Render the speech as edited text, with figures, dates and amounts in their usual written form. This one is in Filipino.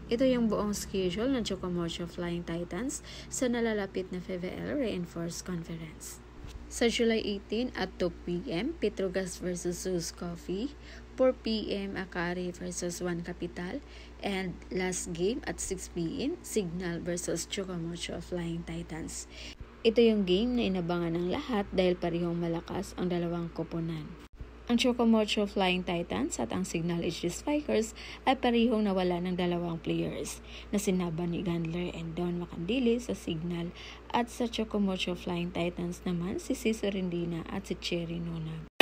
Ito yung buong schedule ng Chocomocho Flying Titans sa nalalapit na FEVL Reinforced Conference. Sa July 18 at 2 p.m., Petrogas versus Zeus Coffee, 4 p.m. Akari versus One Capital, and last game at 6 p.m., Signal versus Chocomocho Flying Titans. Ito yung game na inabangan ng lahat dahil parehong malakas ang dalawang koponan. Ang Chocomocho Flying Titans at ang Signal HD Spikers ay parehong nawala ng dalawang players na sina Bunny Gandler and Don Macandili sa Signal at sa Chocomocho Flying Titans naman si Cesar Rendina at si Cherry Nona.